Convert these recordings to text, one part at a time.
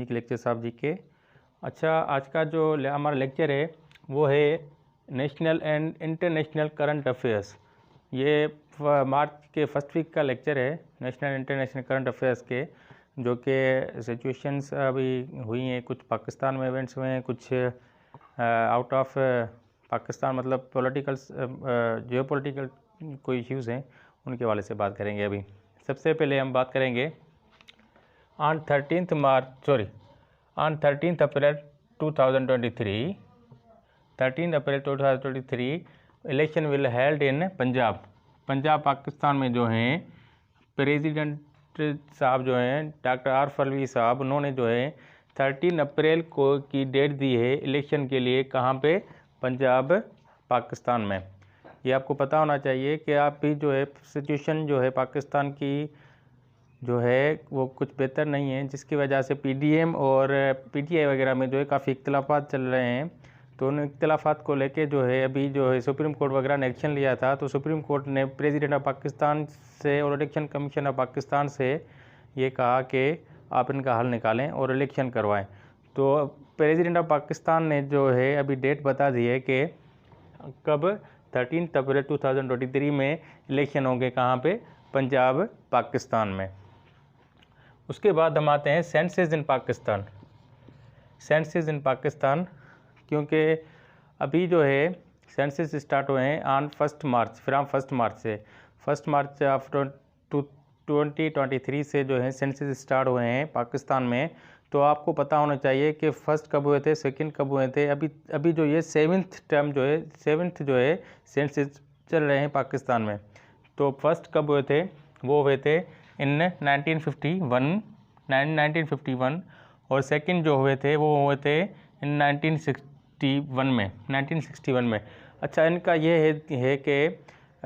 Islamic lecture साहब जी के। अच्छा, आज का जो हमारा लेक्चर है वो है national and international current affairs. ये मार्च के फर्स्ट वीक का लेक्चर है नेशनल इंटरनेशनल करंट अफेयर्स के, जो कि सिचुएशंस अभी हुई हैं, कुछ पाकिस्तान में इवेंट्स हुए हैं, कुछ आउट ऑफ पाकिस्तान, मतलब पॉलिटिकल जियोपॉलिटिकल कोई इश्यूज़ हैं, उनके वाले से बात करेंगे। अभी सबसे पहले हम बात करेंगे on 13th April 2023, 13 April 2023 election will held in Punjab Pakistan में जो हैं प्रेसिडेंट साहब जो हैं डॉक्टर आरिफ अलवी साहब, उन्होंने जो है 13 अप्रैल को की डेट दी है इलेक्शन के लिए। कहाँ पे? पंजाब पाकिस्तान में। ये आपको पता होना चाहिए कि आप भी जो है सिचुएशन जो है पाकिस्तान की जो है वो कुछ बेहतर नहीं है, जिसकी वजह से पीडीएम और पीटीआई वगैरह में जो है काफ़ी इख्तिलाफात चल रहे हैं। तो उन इख्तिलाफात को लेके जो है अभी जो है सुप्रीम कोर्ट वगैरह ने एक्शन लिया था। तो सुप्रीम कोर्ट ने प्रेसिडेंट ऑफ पाकिस्तान से और इलेक्शन कमीशन ऑफ पाकिस्तान से ये कहा कि आप इनका हल निकालें और इलेक्शन करवाएं। तो प्रेसिडेंट ऑफ पाकिस्तान ने जो है अभी डेट बता दी है कि कब 13 अप्रैल 2023 में इलेक्शन होंगे। कहाँ पे? पंजाब पाकिस्तान में। उसके बाद हम आते हैं सेंसस इन पाकिस्तान। सेंसस इन पाकिस्तान, क्योंकि अभी जो है सेंसस स्टार्ट हुए हैं ऑन 1 मार्च, फ्राम 1 मार्च से 1 मार्च ऑफ 2023 से जो है सेंसस स्टार्ट हुए हैं पाकिस्तान में। तो आपको पता होना चाहिए कि फर्स्ट कब हुए थे, सेकंड कब हुए थे। अभी जो ये सेवन्थ जो है सेंसस चल रहे हैं पाकिस्तान में। तो फर्स्ट कब हुए थे? वो हुए थे इन 1951 और सेकंड जो हुए थे वो हुए थे इन 1961 में। अच्छा, इनका ये है कि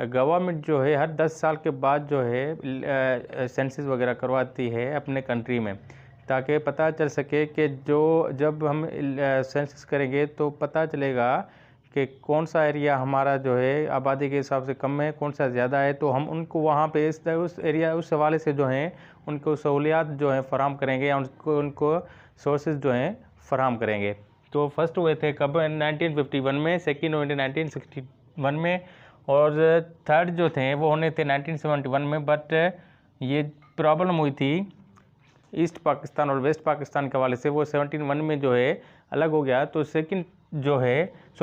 गवर्नमेंट जो है हर 10 साल के बाद जो है सेंसस वगैरह करवाती है अपने कंट्री में, ताकि पता चल सके कि जब हम सेंसस करेंगे तो पता चलेगा कि कौन सा एरिया हमारा जो है आबादी के हिसाब से कम है, कौन सा ज़्यादा है। तो हम उनको वहाँ पे उस हवाले से जो हैं उनको सहूलियात जो हैं फ़राहम करेंगे या उनको सोर्सेज जो हैं फ़राहम करेंगे। तो फर्स्ट हुए थे कब? 1951 में, सेकेंड हुए थे 1961 में और थर्ड जो थे वो होने थे 1971 में। बट ये प्रॉब्लम हुई थी ईस्ट पाकिस्तान और वेस्ट पाकिस्तान के हवाले से, वो 71 में जो है अलग हो गया। तो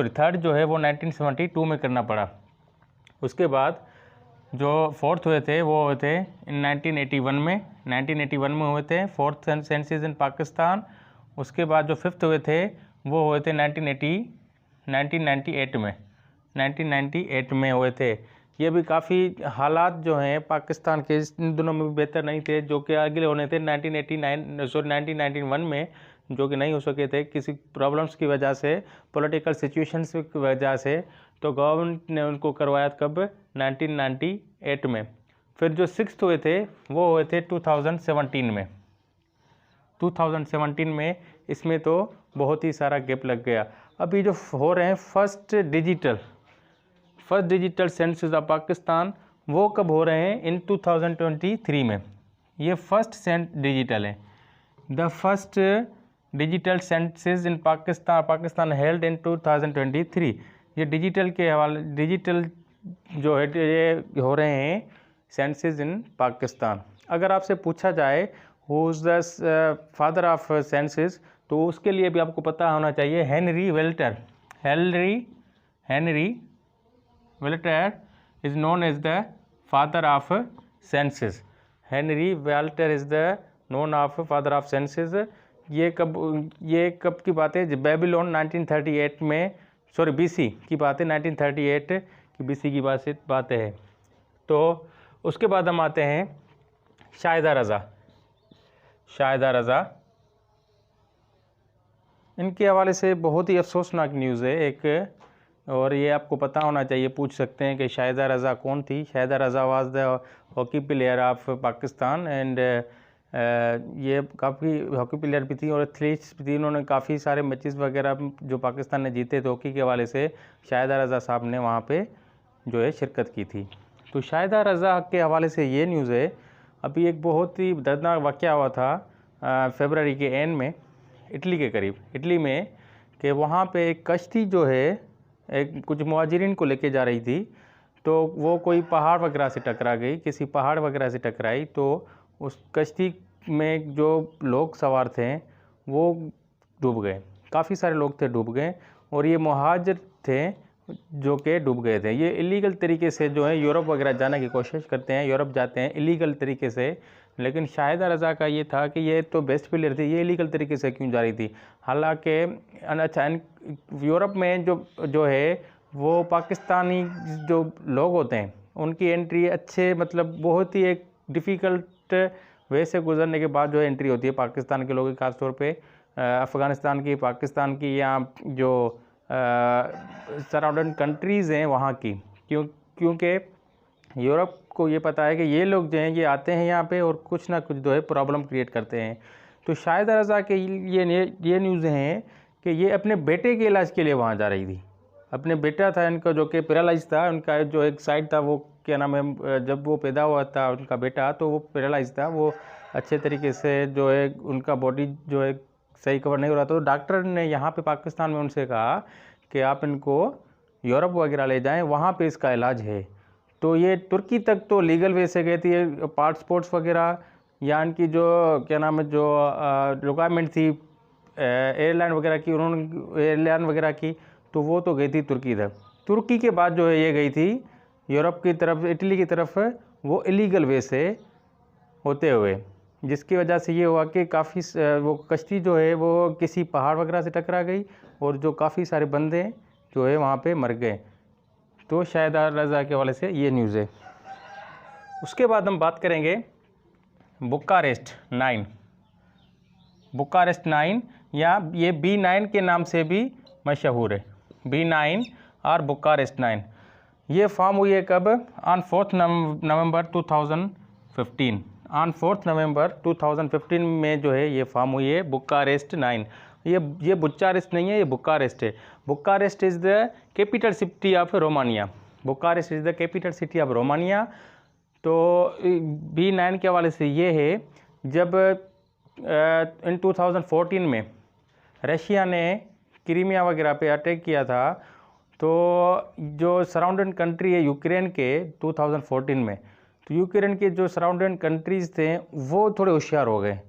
थर्ड जो है वो 1972 में करना पड़ा। उसके बाद जो फोर्थ हुए थे वो हुए थे 1981 में हुए थे फोर्थ सेंसस इन पाकिस्तान। उसके बाद जो फिफ्थ हुए थे वो हुए थे 1998 में हुए थे। ये भी काफ़ी हालात जो हैं पाकिस्तान के इन दिनों में भी बेहतर नहीं थे, जो कि अगले होने थे 1991 में, जो कि नहीं हो सके थे किसी प्रॉब्लम्स की वजह से, पॉलिटिकल सिचुएशंस की वजह से। तो गवर्नमेंट ने उनको करवाया कब? 1998 में। फिर जो सिक्स्थ हुए थे वो हुए थे 2017 में। 2017 में इसमें तो बहुत ही सारा गैप लग गया। अभी जो हो रहे हैं first digital census of Pakistan, वो कब हो रहे हैं? इन 2023 में। ये फर्स्ट डिजिटल है। The first digital census in Pakistan held in 2023। ये डिजिटल के हवाले डिजिटल जो है ये हो रहे हैं सेंसस इन पाकिस्तान। अगर आपसे पूछा जाए who is the father of census, तो उसके लिए भी आपको पता होना चाहिए Henry Welter is known as the father of census. Henry Welter is the known of father of census. ये कब की बात है? बेबीलोन 1938 में, बीसी की बात है, 1938 की बीसी की बात है। तो उसके बाद हम आते हैं शाहिदा रज़ा। इनके हवाले से बहुत ही अफसोसनाक न्यूज़ है एक, और ये आपको पता होना चाहिए, पूछ सकते हैं कि शाहिदा रज़ा कौन थी। Shahida Raza was the hockey player of Pakistan and ये काफ़ी हॉकी प्लेयर भी थी और एथलीट्स भी थी। इन्होंने काफ़ी सारे मैचेस वगैरह जो पाकिस्तान ने जीते थे हॉकी के हवाले से, शाहिदा रज़ा साहब ने वहाँ पे जो है शिरकत की थी। तो शाहिदा रज़ा के हवाले से ये न्यूज़ है। अभी एक बहुत ही दर्दनाक वाक़या हुआ था फरवरी के एंड में इटली के करीब, इटली में, कि वहाँ पे एक कश्ती जो है एक कुछ मुहाजिरीन को लेके जा रही थी, तो वो कोई पहाड़ वगैरह से टकरा गई, किसी पहाड़ वगैरह से टकराई, तो उस कश्ती में जो लोग सवार थे वो डूब गए, काफ़ी सारे लोग थे डूब गए, और ये मुहाजिर थे जो कि डूब गए थे। ये इलीगल तरीके से जो है यूरोप वगैरह जाने की कोशिश करते हैं, यूरोप जाते हैं इलीगल तरीके से, लेकिन शाहिदा रज़ा का ये था कि ये तो बेस्ट प्लेयर थी, ये इलीगल तरीके से क्यों जा रही थी। हालांकि अच्छा यूरोप में जो है वो पाकिस्तानी जो लोग होते हैं उनकी एंट्री अच्छे मतलब बहुत ही एक डिफ़िकल्ट वे से गुजरने के बाद जो एंट्री होती है पाकिस्तान के लोगों की, ख़ास तौर पे अफ़गानिस्तान की, पाकिस्तान की, या जो सराउंडिंग कंट्रीज़ हैं वहाँ की, क्योंकि यूरोप को ये पता है कि ये लोग जो हैं ये आते हैं यहाँ पे और कुछ ना कुछ जो है प्रॉब्लम क्रिएट करते हैं। तो शाहिदा रज़ा के ये न्यूज़ हैं कि ये अपने बेटे के इलाज के लिए वहाँ जा रही थी। अपने बेटा था इनका जो कि पैरालाइज था, उनका जो एक साइड था वो क्या नाम है, जब वो पैदा हुआ था उनका बेटा तो वो पैरालाइज था, वो अच्छे तरीके से जो है उनका बॉडी जो है सही कवर नहीं हो रहा था। तो डॉक्टर ने यहाँ पे पाकिस्तान में उनसे कहा कि आप इनको यूरोप वगैरह ले जाएं, वहाँ पे इसका इलाज है। तो ये तुर्की तक तो लीगल वे से गई थी, पासपोर्ट्स वगैरह या इनकी जो क्या नाम है जो रिक्वायरमेंट थी एयरलाइन वगैरह की, उन्होंने एयरलाइन वगैरह की, तो वो तो गई थी तुर्की तक। तुर्की के बाद जो है ये गई थी यूरोप की तरफ, इटली की तरफ, वो इलीगल वे से होते हुए, जिसकी वजह से ये हुआ कि काफ़ी वो कश्ती जो है वो किसी पहाड़ वगैरह से टकरा गई और जो काफ़ी सारे बंदे जो है वहाँ पे मर गए। तो शाहिदा रज़ा के हवाले से ये न्यूज़ है। उसके बाद हम बात करेंगे बुखारेस्ट 9, बुखारेस्ट 9 या ये B9 के नाम से भी मशहूर है, B9 और बुखारेस्ट 9। ये फॉर्म हुई है कब? ऑन 4 नवंबर 2015, ऑन 4 नवंबर 2015 में जो है ये फॉर्म हुई है बुखारेस्ट 9। ये बुचारेस्ट नहीं है, ये बुखारेस्ट है। Bucharest is the capital city of Romania, Bucharest is the capital city of Romania. तो B9 के हवाले से ये है, जब इन 2014 में रशिया ने क्रीमिया वगैरह पे अटैक किया था, तो जो सराउंडिंग कंट्री है यूक्रेन के 2014 में, तो यूक्रेन के जो सराउंडिंग कंट्रीज़ थे वो थोड़े होशियार हो गए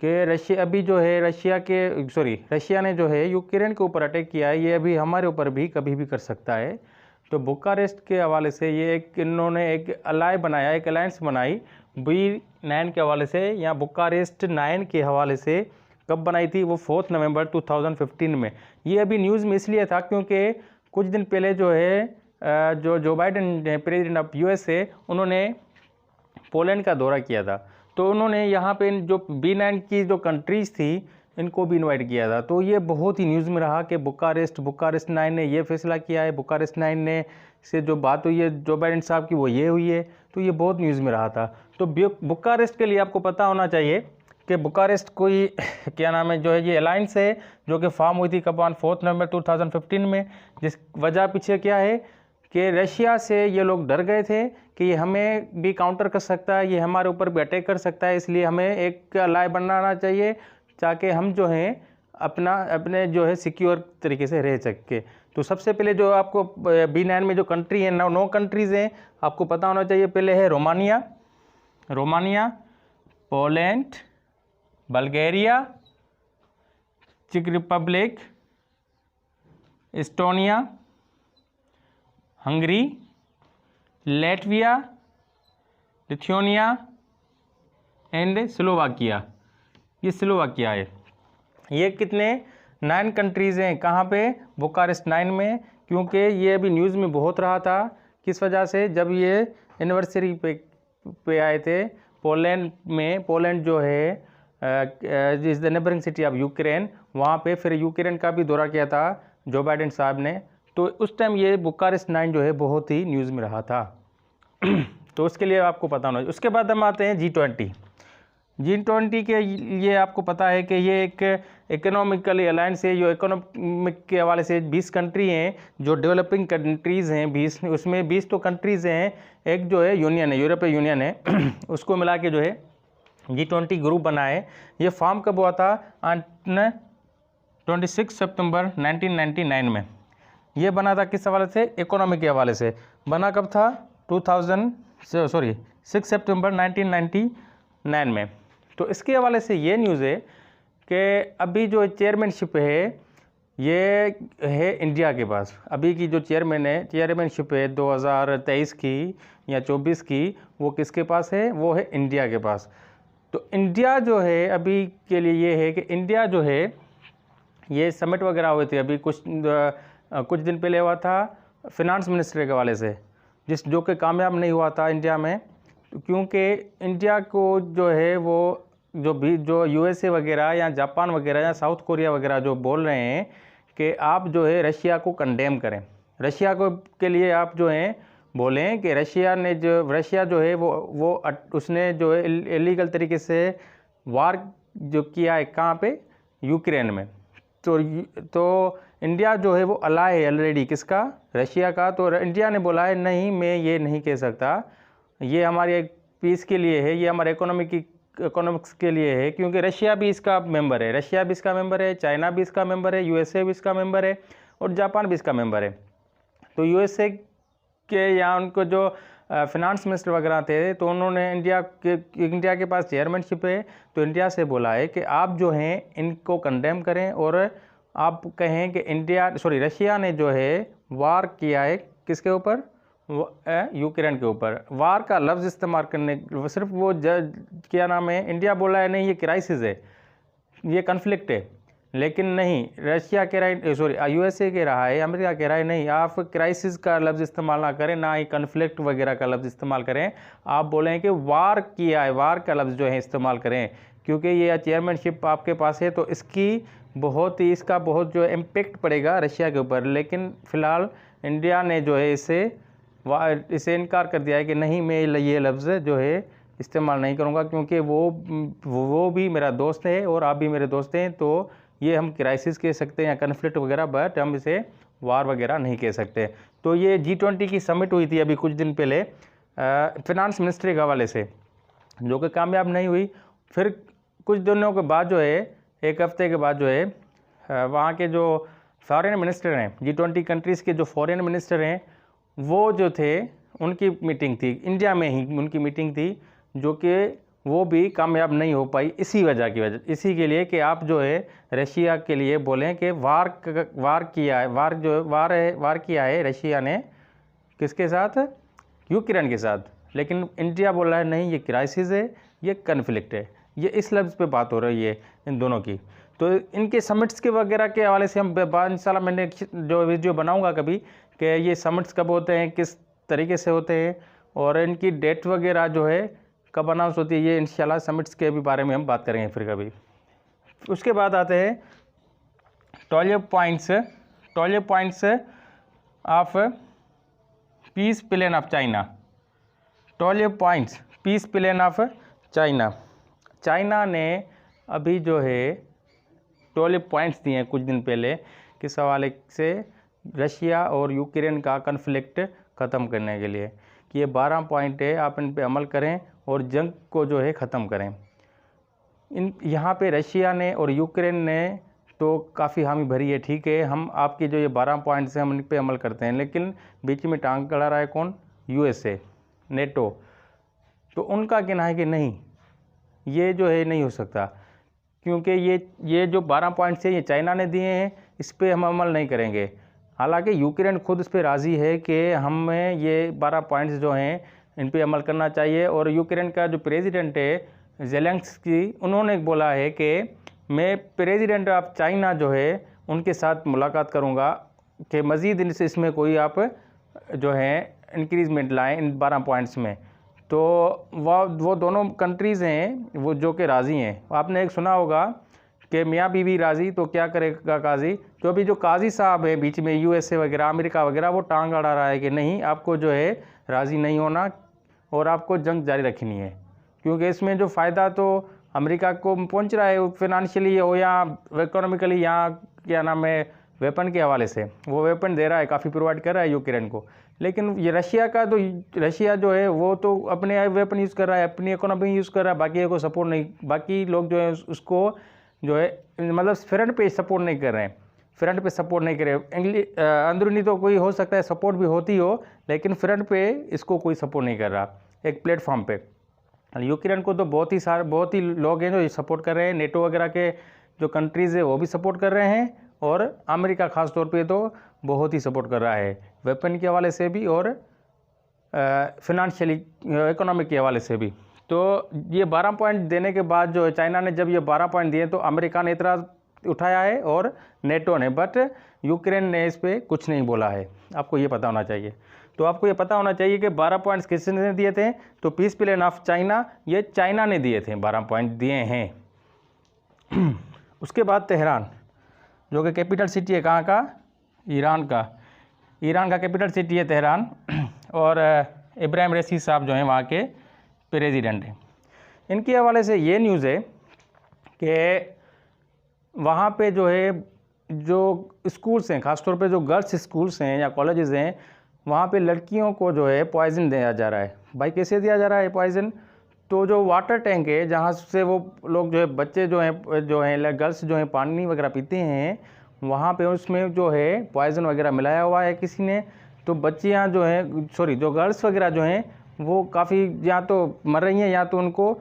कि रशिया अभी जो है रशिया ने जो है यूक्रेन के ऊपर अटैक किया है, ये अभी हमारे ऊपर भी कभी भी कर सकता है। तो बुखारेस्ट के हवाले से ये इन्होंने एक अलायंस बनाई B9 के हवाले से, या बुखारेस्ट 9 के हवाले से। कब बनाई थी? वो 4 नवंबर 2015 में। ये अभी न्यूज़ में इसलिए था क्योंकि कुछ दिन पहले जो है Joe Biden president of USA, उन्होंने पोलैंड का दौरा किया था, तो उन्होंने यहाँ पे जो B9 की जो कंट्रीज़ थी इनको भी इनवाइट किया था। तो ये बहुत ही न्यूज़ में रहा कि बुखारेस्ट 9 ने ये फैसला किया है, बुखारेस्ट 9 ने से जो बात हुई है जो बाइडेन साहब की वो ये हुई है, तो ये बहुत न्यूज़ में रहा था। तो बुखारेस्ट के लिए आपको पता होना चाहिए कि बुखारेस्ट कोई क्या नाम है जो है ये अलायंस है जो कि फॉर्म हुई थी कब? 4 नवंबर 2015 में। जिस वजह पीछे क्या है कि रशिया से ये लोग डर गए थे कि ये हमें भी काउंटर कर सकता है, ये हमारे ऊपर भी अटैक कर सकता है, इसलिए हमें एक अलाय बनाना चाहिए ताकि हम जो हैं अपने जो है सिक्योर तरीके से रह सके। तो सबसे पहले जो आपको B9 में जो कंट्री है 9 कंट्रीज़ हैं, आपको पता होना चाहिए। पहले है रोमानिया, पोलैंड, बल्गारिया, चेक Republic, Estonia, Hungary, Latvia, Lithuania and Slovakia. ये स्लोवाकिया है। ये कितने 9 कंट्रीज़ हैं। कहाँ पे? बुखारेस्ट 9 में। क्योंकि ये अभी न्यूज़ में बहुत रहा था, किस वजह से? जब ये एनिवर्सरी पे आए थे पोलैंड जो है is the neighbouring city of Ukraine, वहाँ पे फिर यूक्रेन का भी दौरा किया था जो बाइडेन साहब ने। तो उस टाइम ये बुखारेस्ट 9 जो है बहुत ही न्यूज़ में रहा था। तो उसके लिए आपको पता होना चाहिए। उसके बाद हम आते हैं G20 के लिए आपको पता है कि ये एक इकोनॉमिकली अलायंस है जो इकोनॉमिक के हवाले से 20 कंट्री हैं जो डेवलपिंग कंट्रीज़ हैं। 20 उसमें 20 तो कंट्रीज़ हैं, एक जो है यूनियन है, यूरोपीय यूनियन है, उसको मिला के जो है G20 ग्रुप बना है। ये फॉर्म कब हुआ था? 26 सितंबर 1999 में। ये बना था किस हवाले से? इकोनॉमी के हवाले से। बना कब था? 6 सितंबर 1999 में। तो इसके हवाले से ये न्यूज़ है कि अभी जो चेयरमैनशिप है ये है इंडिया के पास। अभी की जो चेयरमैनशिप है 2023 की या 24 की, वो किसके पास है? वो है इंडिया के पास। तो इंडिया जो है अभी के लिए ये है कि इंडिया जो है ये समिट वगैरह हुए थे अभी कुछ दिन पहले हुआ था फिनांस मिनिस्टर के हवाले से, जो कि कामयाब नहीं हुआ था इंडिया में, क्योंकि इंडिया को जो है वो जो USA वगैरह या जापान वगैरह या साउथ कोरिया वगैरह जो बोल रहे हैं कि आप जो है रशिया को कंडेम करें, रशिया को के लिए आप जो हैं बोलें कि रशिया जो है वो उसने जो है इलीगल तरीके से वार जो किया है कहाँ पे? यूक्रेन में। तो इंडिया जो है वो अला है ऑलरेडी किसका? रशिया का। तो इंडिया ने बोला है नहीं, मैं ये नहीं कह सकता, ये हमारे एक पीस के लिए है, ये हमारे इकोनॉमिक्स के लिए है, क्योंकि रशिया भी इसका मेंबर है, चाइना भी इसका मेंबर है, USA भी इसका मेंबर है और जापान भी इसका मेंबर है। तो USA के या उनको जो फिनांस मिनिस्टर वगैरह थे तो उन्होंने इंडिया के पास चेयरमैनशिप है, तो इंडिया से बोला है कि आप जो हैं इनको कंडेम करें और आप कहें कि रशिया ने जो है वार किया है किसके ऊपर? यूक्रेन के ऊपर। वार का लफ्ज़ इस्तेमाल करने सिर्फ वो क्या नाम है, इंडिया बोला है नहीं ये क्राइसिस है, ये कन्फ्लिक्ट है, लेकिन नहीं रशिया कह रहा है, USA कह रहा है, अमेरिका कह रहा है नहीं, आप क्राइसिस का लफ्ज़ इस्तेमाल ना करें, ना ही कन्फ्लिक्ट वगैरह का लफ्ज़ इस्तेमाल करें, आप बोलें कि वार किया है, वार का लफ्ज़ जो है इस्तेमाल करें, क्योंकि ये चेयरमैनशिप आपके पास है तो इसका बहुत जो इम्पेक्ट पड़ेगा रशिया के ऊपर। लेकिन फ़िलहाल इंडिया ने जो है इसे इनकार कर दिया है कि नहीं, मैं ये लफ्ज़ जो है इस्तेमाल नहीं करूँगा, क्योंकि वो भी मेरा दोस्त है और आप भी मेरे दोस्त हैं, तो ये हम क्राइसिस कह सकते हैं या कन्फ्लिक्ट वगैरह, बट हम इसे वार वगैरह नहीं कह सकते। तो ये G20 की समिट हुई थी अभी कुछ दिन पहले फिनांस मिनिस्ट्री के हवाले से, जो कि कामयाब नहीं हुई। फिर कुछ दिनों के बाद जो है, एक हफ्ते के बाद जो है, वहाँ के जो फॉरेन मिनिस्टर हैं, G20 कंट्रीज़ के जो फॉरेन मिनिस्टर हैं, वो जो थे उनकी मीटिंग थी इंडिया में ही, उनकी मीटिंग थी, जो कि वो भी कामयाब नहीं हो पाई इसी के लिए कि आप जो है रशिया के लिए बोलें कि वार किया है रशिया ने किसके साथ? यूक्रेन के साथ। लेकिन इंडिया बोल रहा है नहीं, ये क्राइसिस है, ये कन्फ्लिक्ट है। ये इस लफ्ज़ पे बात हो रही है इन दोनों की। तो इनके समिट्स के वगैरह के हवाले से हम इंशाल्लाह मैंने जो वीडियो बनाऊंगा कभी कि ये समिट्स कब होते हैं, किस तरीके से होते हैं और इनकी डेट वगैरह जो है कब अनाउंस होती है, ये इंशाल्लाह समिट्स के भी बारे में हम बात करेंगे फिर कभी। उसके बाद आते हैं 12 points of peace plan of China. 12 points peace plan of China. China ने अभी जो है 12 पॉइंट्स दिए हैं कुछ दिन पहले किस हवाले से? रशिया और यूक्रेन का कन्फ्लिक्ट ख़त्म करने के लिए कि ये 12 पॉइंट है, आप इन पे अमल करें और जंग को जो है ख़त्म करें। यहाँ पे रशिया ने और यूक्रेन ने तो काफ़ी हामी भरी है, ठीक है, हम आपके जो ये 12 पॉइंट्स हैं हम इन पे अमल करते हैं, लेकिन बीच में टांग अड़ा रहा है कौन? USA, NATO. तो उनका कहना है कि नहीं, ये जो है नहीं हो सकता, क्योंकि ये जो 12 पॉइंट्स हैं ये चाइना ने दिए हैं, इस पर हम अमल नहीं करेंगे। हालांकि यूक्रेन खुद इस पर राज़ी है कि हमें ये 12 पॉइंट्स जो हैं इन पे अमल करना चाहिए। और यूक्रेन का जो प्रेसिडेंट है ज़ेलेंस्की, उन्होंने बोला है कि मैं प्रेसिडेंट ऑफ चाइना जो है उनके साथ मुलाकात करूंगा कि मज़ीद इसमें कोई आप जो है इंक्रीजमेंट लाएँ इन 12 पॉइंट्स में। तो वो दोनों कंट्रीज़ हैं वो जो कि राज़ी हैं। आपने एक सुना होगा कि मियाँ बीवी राज़ी तो क्या करेगा काजी। तो अभी जो काजी साहब है बीच में USA वगैरह अमेरिका वगैरह वो टांग अड़ा रहा है कि नहीं, आपको जो है राज़ी नहीं होना और आपको जंग जारी रखनी है, क्योंकि इसमें जो फ़ायदा तो अमेरिका को पहुंच रहा है, फाइनेंशियली हो या इकोनॉमिकली, या क्या नाम है वेपन के हवाले से, वो वेपन दे रहा है, काफ़ी प्रोवाइड कर रहा है यूक्रेन को। लेकिन ये रशिया का तो, रशिया जो है वो तो अपने वेपन यूज़ कर रहा है, अपनी इकोनॉमी यूज़ कर रहा है, बाकी को सपोर्ट नहीं, बाकी लोग जो है उसको जो है मतलब फ्रंट पे सपोर्ट नहीं कर रहे हैं, फ्रंट पे सपोर्ट नहीं कर रहे। अंदरूनी तो कोई हो सकता है सपोर्ट भी होती हो, लेकिन फ्रंट पे इसको कोई सपोर्ट नहीं कर रहा एक प्लेटफॉर्म पे। यूक्रेन को तो बहुत ही लोग हैं जो सपोर्ट कर रहे हैं, नेटो वगैरह के जो कंट्रीज़ है वो भी सपोर्ट कर रहे हैं, और अमेरिका ख़ास तौर पे तो बहुत ही सपोर्ट कर रहा है वेपन के हवाले से भी और फिनंशियली इकोनॉमिक के हवाले से भी। तो ये 12 पॉइंट देने के बाद जो चाइना ने जब ये 12 पॉइंट दिए तो अमेरिका ने इतराज़ उठाया है और नेटो ने, बट यूक्रेन ने इस पर कुछ नहीं बोला है। आपको ये पता होना चाहिए। तो आपको ये पता होना चाहिए कि 12 पॉइंट्स किसने दिए थे, तो पीस प्लान ऑफ चाइना, ये चाइना ने दिए थे, 12 पॉइंट दिए हैं। उसके बाद तेहरान, जो कि कैपिटल सिटी है कहाँ का, ईरान का कैपिटल सिटी है तेहरान, और इब्राहिम रईसी साहब जो हैं वहाँ के प्रेसिडेंट हैं। इनके हवाले से ये न्यूज़ है कि वहाँ पे जो है जो स्कूल्स हैं, ख़ासतौर पे जो गर्ल्स स्कूल्स हैं या कॉलेजेस हैं, वहाँ पे लड़कियों को जो है पॉइज़न दिया जा रहा है। भाई कैसे दिया जा रहा है पॉइज़न, तो जो वाटर टैंक है जहाँ से वो लोग जो है बच्चे जो हैं गर्ल्स जो हैं पानी वगैरह पीते हैं, वहाँ पे उसमें जो है पॉइज़न वगैरह मिलाया हुआ है किसी ने। तो बच्चियाँ जो हैं, जो गर्ल्स वगैरह जो हैं वो काफ़ी या तो मर रही हैं या तो उनको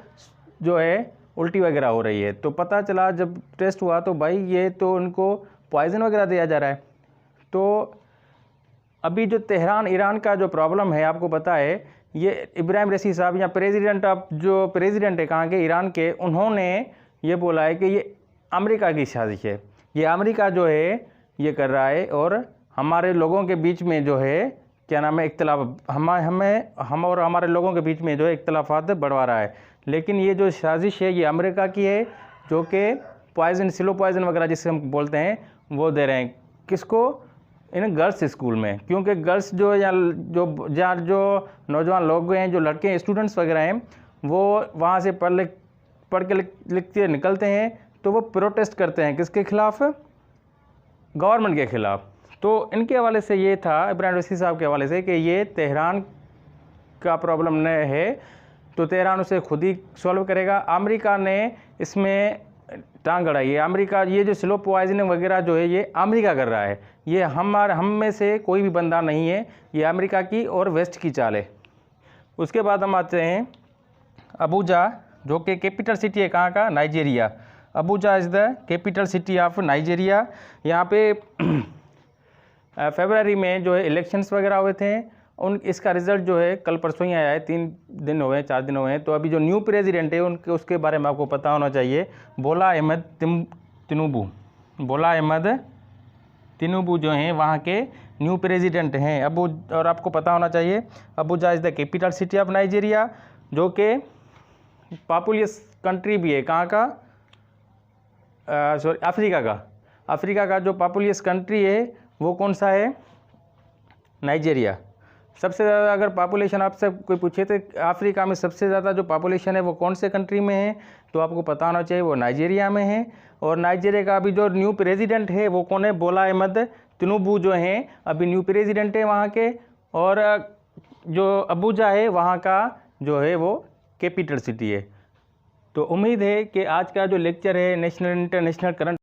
जो है उल्टी वगैरह हो रही है। तो पता चला जब टेस्ट हुआ तो भाई ये तो उनको पॉइज़न वगैरह दिया जा रहा है। तो अभी जो तेहरान ईरान का जो प्रॉब्लम है, आपको पता है, ये इब्राहिम रईसी साहब या प्रेसिडेंट है कहाँ के, ईरान के, उन्होंने ये बोला है कि ये अमेरिका की साजिश है, ये अमेरिका जो है ये कर रहा है और हमारे लोगों के बीच में जो है क्या नाम है इख्तलाफ, हम और हमारे लोगों के बीच में जो है इख्तलाफात बढ़वा रहा है। लेकिन ये जो साजिश है ये अमेरिका की है, जो कि पॉइज़न, स्लो पॉइज़न वगैरह जिसे हम बोलते हैं वो दे रहे हैं किसको, इन गर्ल्स स्कूल में। क्योंकि गर्ल्स जो या जो नौजवान लोग हैं, जो लड़के हैं, स्टूडेंट्स वगैरह हैं, वो वहाँ से पढ़ के लिखते निकलते हैं तो वो प्रोटेस्ट करते हैं किसके खिलाफ, गवर्नमेंट के ख़िलाफ़। तो इनके हवाले से ये था, इब्राहिम रईसी साहब के हवाले से, कि ये तेहरान का प्रॉब्लम न है तो तेहरान उसे खुद ही सॉल्व करेगा। अमेरिका ने इसमें टांग अड़ाई है। अमेरिका, ये जो स्लो पॉइजनिंग वगैरह जो है ये अमेरिका कर रहा है, ये हम में से कोई भी बंदा नहीं है, ये अमेरिका की और वेस्ट की चाल है। उसके बाद हम आते हैं अबूजा, जो कि कैपिटल सिटी है कहाँ का, Nigeria. Abuja is the capital city of Nigeria. यहाँ पे फरवरी में जो है इलेक्शंस वगैरह हुए थे, इसका रिज़ल्ट जो है कल परसों ही आया है, 3 दिन हुए, 4 दिन हुए हैं। तो अभी जो न्यू प्रेसिडेंट है उसके बारे में आपको पता होना चाहिए, बोला अहमद तिनुबू जो हैं वहाँ के न्यू प्रेसिडेंट हैं। और आपको पता होना चाहिए Abuja is the capital city of Nigeria, जो कि पॉपुलस कंट्री भी है कहाँ का, अफ्रीका का जो पॉपुलस कंट्री है वो कौन सा है, नाइजीरिया। सबसे ज़्यादा अगर पॉपुलेशन आपसे कोई पूछे तो अफ्रीका में सबसे ज़्यादा जो पॉपुलेशन है वो कौन से कंट्री में है, तो आपको पता होना चाहिए वो नाइजीरिया में है। और नाइजीरिया का अभी जो न्यू प्रेसिडेंट है वो कौन है, बोला अहमद तिनुबू जो हैं अभी न्यू प्रेसिडेंट है वहाँ के। और जो अबूजा है वहाँ का जो है वो कैपिटल सिटी है। तो उम्मीद है कि आज का जो लेक्चर है नेशनल इंटरनेशनल करंट